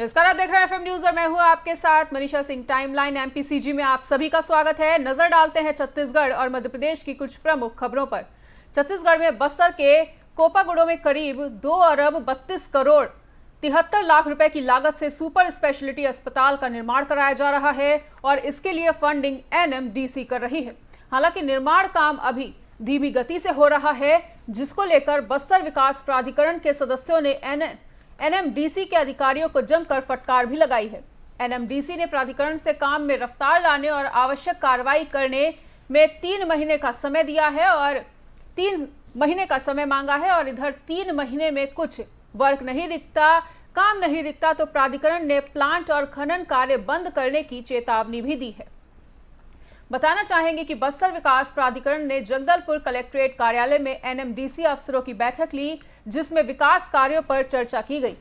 नमस्कार, आप देख रहे हैं एफएम न्यूज और मैं हूं आपके साथ मनीषा सिंह। टाइमलाइन एमपीसीजी में आप सभी का स्वागत है। नजर डालते हैं छत्तीसगढ़ और मध्य प्रदेश की कुछ प्रमुख खबरों पर। छत्तीसगढ़ में बस्तर के कोपागुड़ो में करीब 2 अरब 32 करोड़ 73 लाख रुपए की लागत से सुपर स्पेशलिटी अस्पताल का निर्माण कराया जा रहा है और इसके लिए फंडिंग एनएमडीसी कर रही है। हालांकि निर्माण काम अभी धीमी गति से हो रहा है, जिसको लेकर बस्तर विकास प्राधिकरण के सदस्यों ने एनएमडीसी के अधिकारियों को जमकर फटकार भी लगाई है। एनएमडीसी ने प्राधिकरण से काम में रफ्तार लाने और आवश्यक कार्रवाई करने में 3 महीने का समय दिया है और 3 महीने का समय मांगा है और इधर 3 महीने में कुछ वर्क नहीं दिखता, काम नहीं दिखता तो प्राधिकरण ने प्लांट और खनन कार्य बंद करने की चेतावनी भी दी है। बताना चाहेंगे कि बस्तर विकास प्राधिकरण ने जगदलपुर कलेक्ट्रेट कार्यालय में एनएमडीसी अफसरों की बैठक ली, जिसमें विकास कार्यों पर चर्चा की गई।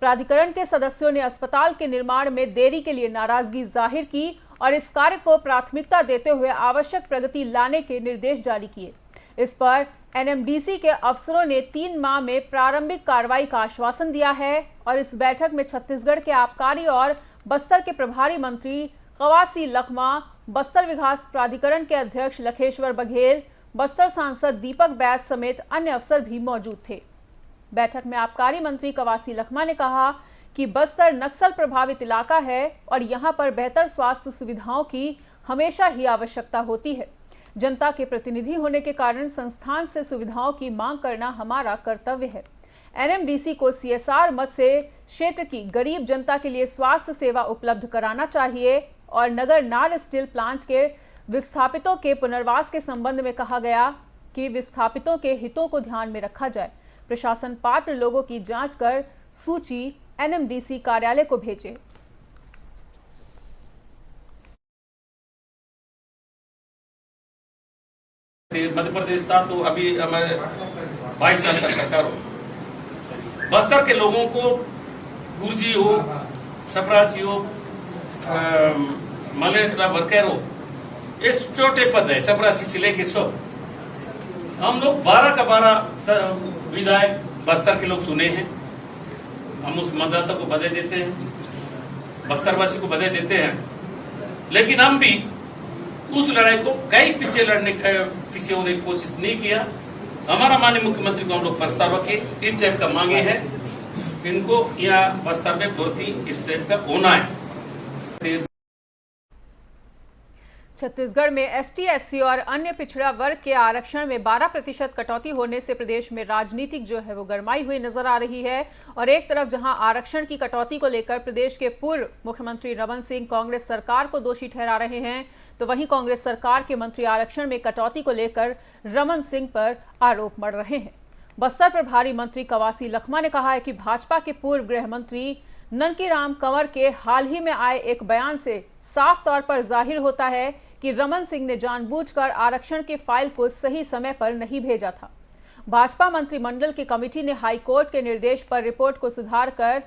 प्राधिकरण के सदस्यों ने अस्पताल के निर्माण में देरी के लिए नाराजगी जाहिर की और इस कार्य को प्राथमिकता देते हुए आवश्यक प्रगति लाने के निर्देश जारी किए। इस पर एनएमडीसी के अफसरों ने 3 माह में प्रारंभिक कार्रवाई का आश्वासन दिया है और इस बैठक में छत्तीसगढ़ के आबकारी और बस्तर के प्रभारी मंत्री कवासी लखमा, बस्तर विकास प्राधिकरण के अध्यक्ष लखेश्वर बघेल, बस्तर सांसद दीपक बैद समेत अन्य अफसर भी मौजूद थे। बैठक में आबकारी मंत्री कवासी लखमा ने कहा कि बस्तर नक्सल प्रभावित इलाका है और यहां पर बेहतर स्वास्थ्य सुविधाओं की हमेशा ही आवश्यकता होती है। जनता के प्रतिनिधि होने के कारण संस्थान से सुविधाओं की मांग करना हमारा कर्तव्य है। एनएमडीसी को सीएसआर मद से क्षेत्र की गरीब जनता के लिए स्वास्थ्य सेवा उपलब्ध कराना चाहिए और नगर नार स्टील प्लांट के विस्थापितों के पुनर्वास के संबंध में कहा गया कि विस्थापितों के हितों को ध्यान में रखा जाए। प्रशासन पात्र लोगों की जांच कर सूची एनएमडीसी कार्यालय को भेजे। मध्य प्रदेश था तो अभी हमारे 22 साल का सरकार हो, बस्तर के लोगों को गुर्जी हो, चपरासी हो, मलेरा वर्कर हो, इस छोटे पद है चपरासी से लेके 100, हम लोग 12 का 12 विधायक बस्तर के लोग सुने हैं। हम उस मतदाता को बधाई देते हैं, बस्तरवासी को बधाई देते हैं, लेकिन हम भी उस लड़ाई को कई पीछे होने की कोशिश नहीं किया। हमारा माननीय मुख्यमंत्री को हम लोग प्रस्ताव के इस टाइप का मांगे हैं, इनको यहाँ बस्तर में भर्ती इस टाइप का होना है। छत्तीसगढ़ में एसटी, एससी और अन्य पिछड़ा वर्ग के आरक्षण में 12% कटौती होने से प्रदेश में राजनीतिक जो है वो गरमाई हुई नजर आ रही है। और एक तरफ जहां आरक्षण की कटौती को लेकर प्रदेश के पूर्व मुख्यमंत्री रमन सिंह कांग्रेस सरकार को दोषी ठहरा रहे हैं, तो वहीं कांग्रेस सरकार के मंत्री आरक्षण में कटौती को लेकर रमन सिंह पर आरोप मढ़ रहे हैं। बस्तर प्रभारी मंत्री कवासी लखमा ने कहा है कि भाजपा के पूर्व गृह मंत्री ननकीराम कंवर के हाल ही में आए एक बयान से साफ तौर पर जाहिर होता है कि रमन सिंह ने जानबूझकर आरक्षण के फाइल को सही समय पर नहीं भेजा था। भाजपा मंत्रिमंडल की कमेटी ने हाईकोर्ट के निर्देश पर रिपोर्ट को सुधार कर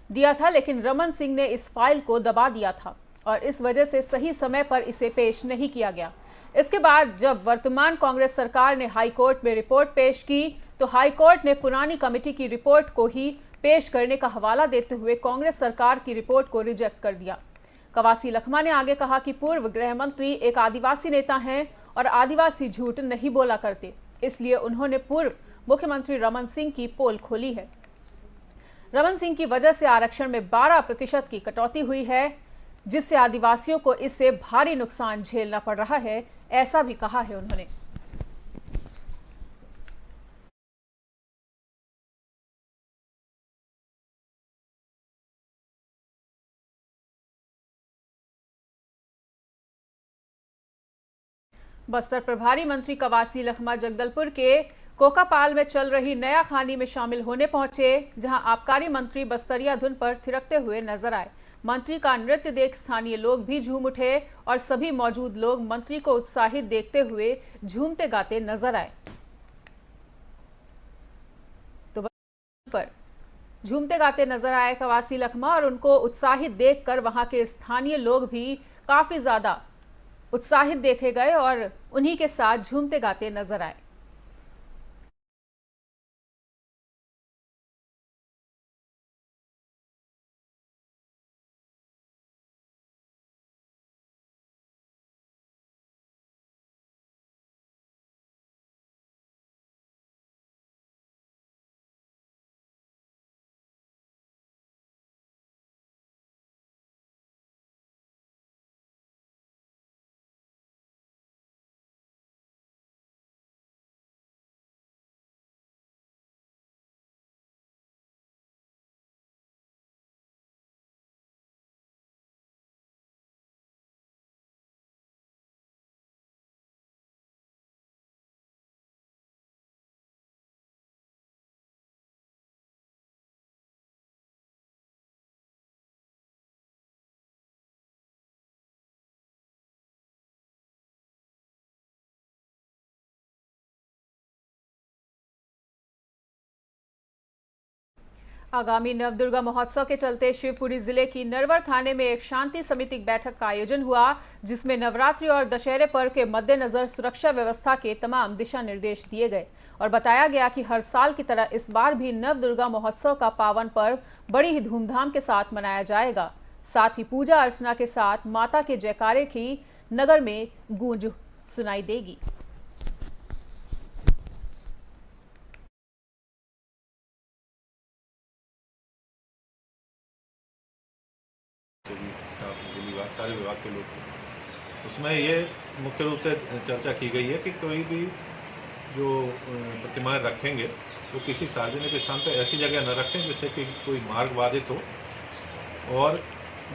दिया था, लेकिन रमन सिंह ने इस फाइल को दबा दिया था और इस वजह से सही समय पर इसे पेश नहीं किया गया। इसके बाद जब वर्तमान कांग्रेस सरकार ने हाईकोर्ट में रिपोर्ट पेश की तो हाईकोर्ट ने पुरानी कमेटी की रिपोर्ट को ही पेश करने का हवाला देते हुए कांग्रेस सरकार की रिपोर्ट को रिजेक्ट कर दिया। कवासी लखमा ने आगे कहा कि पूर्व गृह मंत्री एक आदिवासी नेता हैं और आदिवासी झूठ नहीं बोला करते, इसलिए उन्होंने पूर्व मुख्यमंत्री रमन सिंह की पोल खोली है। रमन सिंह की वजह से आरक्षण में 12% की कटौती हुई है, जिससे आदिवासियों को इससे भारी नुकसान झेलना पड़ रहा है, ऐसा भी कहा है उन्होंने। बस्तर प्रभारी मंत्री कवासी लखमा जगदलपुर के कोकापाल में चल रही नया खानी में शामिल होने पहुंचे, जहां आबकारी मंत्री बस्तरिया धुन पर थिरकते हुए नजर आए। मंत्री का नृत्य देख स्थानीय लोग भी झूम उठे और सभी मौजूद लोग मंत्री को उत्साहित देखते हुए झूमते गाते नजर आए। तो पर झूमते गाते नजर आए कवासी लखमा और उनको उत्साहित देखकर वहां के स्थानीय लोग भी काफी ज्यादा उत्साहित देखे गए और उन्हीं के साथ झूमते गाते नजर आए। आगामी नवदुर्गा महोत्सव के चलते शिवपुरी जिले की नरवर थाने में एक शांति समिति बैठक का आयोजन हुआ, जिसमें नवरात्रि और दशहरे पर्व के मद्देनजर सुरक्षा व्यवस्था के तमाम दिशा निर्देश दिए गए और बताया गया कि हर साल की तरह इस बार भी नवदुर्गा महोत्सव का पावन पर्व बड़ी ही धूमधाम के साथ मनाया जाएगा। साथ ही पूजा अर्चना के साथ माता के जयकारे की नगर में गूंज सुनाई देगी। सारे विभाग के लोग, उसमें ये मुख्य रूप से चर्चा की गई है कि कोई भी जो प्रतिमाएं रखेंगे वो किसी सार्वजनिक स्थान पर ऐसी जगह न रखें जिससे कि कोई मार्ग बाधित हो, और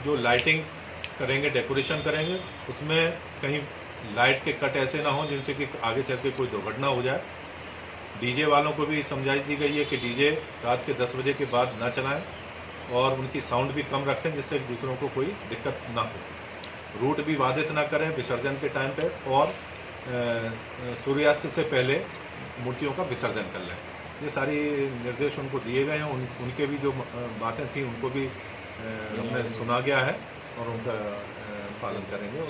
जो लाइटिंग करेंगे, डेकोरेशन करेंगे, उसमें कहीं लाइट के कट ऐसे ना हो जिनसे कि आगे चल के कोई दुर्घटना हो जाए। डीजे वालों को भी समझाइश दी गई है कि डीजे रात के 10 बजे के बाद ना चलाएं और उनकी साउंड भी कम रखें जिससे दूसरों को कोई दिक्कत ना हो। रूट भी बाधित ना करें विसर्जन के टाइम पे, और सूर्यास्त से पहले मूर्तियों का विसर्जन कर लें। ये सारी निर्देश उनको दिए गए हैं। उनके भी जो बातें थी उनको भी हमने सुना गया है और उनका पालन करेंगे।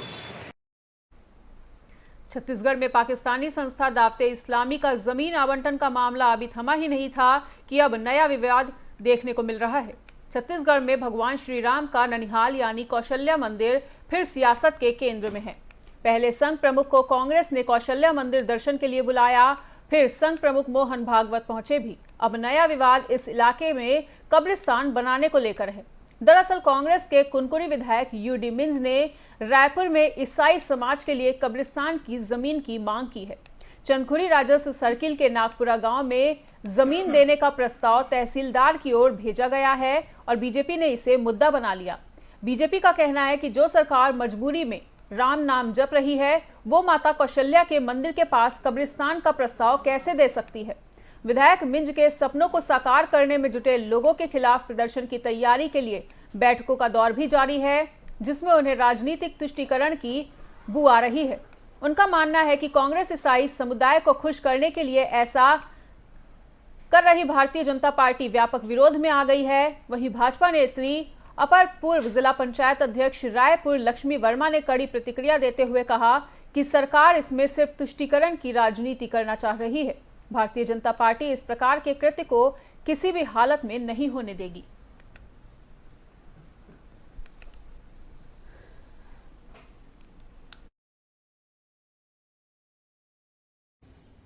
छत्तीसगढ़ में पाकिस्तानी संस्था दावते इस्लामी का जमीन आवंटन का मामला अभी थमा ही नहीं था कि अब नया विवाद देखने को मिल रहा है। छत्तीसगढ़ में भगवान श्री राम का ननिहाल यानी कौशल्या मंदिर फिर सियासत के केंद्र में है। पहले संघ प्रमुख को कांग्रेस ने कौशल्या मंदिर दर्शन के लिए बुलाया, फिर संघ प्रमुख मोहन भागवत पहुंचे भी। अब नया विवाद इस इलाके में कब्रिस्तान बनाने को लेकर है। दरअसल कांग्रेस के कुनकुरी विधायक यूडी मिंज ने रायपुर में ईसाई समाज के लिए कब्रिस्तान की जमीन की मांग की है। चंदखुरी राजस्व सर्किल के नागपुरा गांव में जमीन देने का प्रस्ताव तहसीलदार की ओर भेजा गया है और बीजेपी ने इसे मुद्दा बना लिया। बीजेपी का कहना है कि जो सरकार मजबूरी में राम नाम जप रही है वो माता कौशल्या के मंदिर के पास कब्रिस्तान का प्रस्ताव कैसे दे सकती है। विधायक मिंज के सपनों को साकार करने में जुटे लोगों के खिलाफ प्रदर्शन की तैयारी के लिए बैठकों का दौर भी जारी है, जिसमें उन्हें राजनीतिक तुष्टीकरण की बू आ रही है। उनका मानना है कि कांग्रेस ईसाई समुदाय को खुश करने के लिए ऐसा कर रही भारतीय जनता पार्टी व्यापक विरोध में आ गई है। वहीं भाजपा नेत्री अपर पूर्व जिला पंचायत अध्यक्ष रायपुर लक्ष्मी वर्मा ने कड़ी प्रतिक्रिया देते हुए कहा कि सरकार इसमें सिर्फ तुष्टीकरण की राजनीति करना चाह रही है। भारतीय जनता पार्टी इस प्रकार के कृत्य को किसी भी हालत में नहीं होने देगी।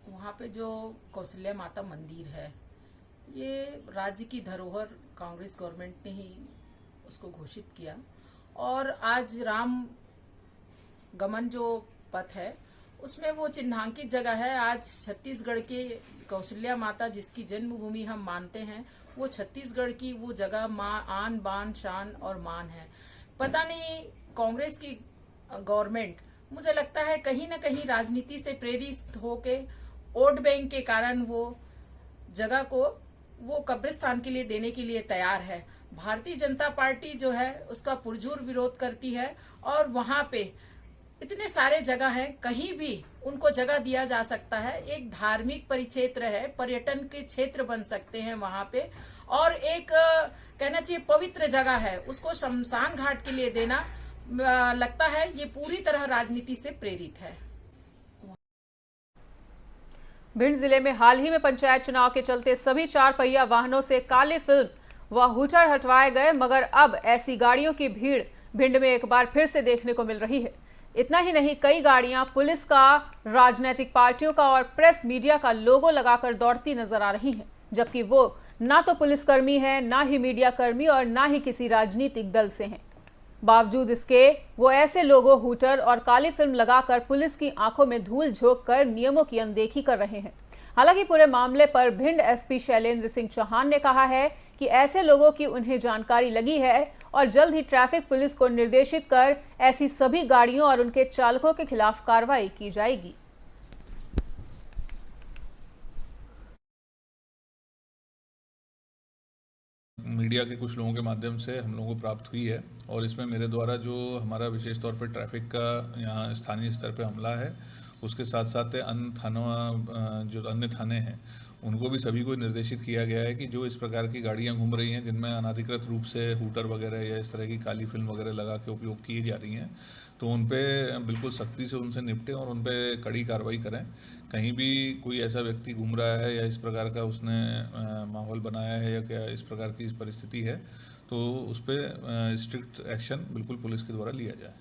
वहाँ पे जो कौशल्या माता मंदिर है, ये राज्य की धरोहर कांग्रेस गवर्नमेंट ने ही उसको घोषित किया, और आज राम गमन जो पथ है उसमें वो चिन्हांकित जगह है। आज छत्तीसगढ़ के कौशल्या माता जिसकी जन्मभूमि हम मानते हैं, वो छत्तीसगढ़ की वो जगह आन बान शान और मान है। पता नहीं कांग्रेस की गवर्नमेंट, मुझे लगता है कहीं ना कहीं राजनीति से प्रेरित होके वोट बैंक के कारण वो जगह को वो कब्रिस्तान के लिए देने के लिए तैयार है। भारतीय जनता पार्टी जो है उसका पुरजोर विरोध करती है, और वहां पे इतने सारे जगह हैं, कहीं भी उनको जगह दिया जा सकता है। एक धार्मिक परिक्षेत्र है, पर्यटन के क्षेत्र बन सकते हैं वहां पे, और एक कहना चाहिए पवित्र जगह है, उसको शमशान घाट के लिए देना लगता है ये पूरी तरह राजनीति से प्रेरित है। भिंड जिले में हाल ही में पंचायत चुनाव के चलते सभी 4 पहिया वाहनों से काली फिल्म व हूटर हटवाए गए, मगर अब ऐसी गाड़ियों की भीड़ भिंड में एक बार फिर से देखने को मिल रही है। इतना ही नहीं, कई गाड़ियां पुलिस का, राजनीतिक पार्टियों का और प्रेस मीडिया का लोगो लगाकर दौड़ती नजर आ रही हैं, जबकि वो ना तो पुलिसकर्मी है, ना ही मीडिया कर्मी और ना ही किसी राजनीतिक दल से हैं। बावजूद इसके वो ऐसे लोगो, हूटर और काली फिल्म लगाकर पुलिस की आंखों में धूल झोंक कर नियमों की अनदेखी कर रहे हैं। हालांकि पूरे मामले पर भिंड एसपी शैलेंद्र सिंह चौहान ने कहा है कि ऐसे लोगों की उन्हें जानकारी लगी है और जल्द ही ट्रैफिक पुलिस को निर्देशित कर ऐसी सभी गाड़ियों और उनके चालकों के खिलाफ कार्रवाई की जाएगी। मीडिया के कुछ लोगों के माध्यम से हम लोगों को प्राप्त हुई है, और इसमें मेरे द्वारा जो हमारा विशेष तौर पर ट्रैफिक का यहाँ स्थानीय स्तर पर हमला है उसके साथ साथ अन्य थानों जो अन्य थाने हैं उनको भी सभी को निर्देशित किया गया है कि जो इस प्रकार की गाड़ियां घूम रही हैं जिनमें अनाधिकृत रूप से हूटर वगैरह या इस तरह की काली फिल्म वगैरह लगा के उपयोग की जा रही हैं, तो उन पे बिल्कुल सख्ती से उनसे निपटें और उन पे कड़ी कार्रवाई करें। कहीं भी कोई ऐसा व्यक्ति घूम रहा है या इस प्रकार का उसने माहौल बनाया है या क्या इस प्रकार की परिस्थिति है, तो उस पर स्ट्रिक्ट एक्शन बिल्कुल पुलिस के द्वारा लिया जाए।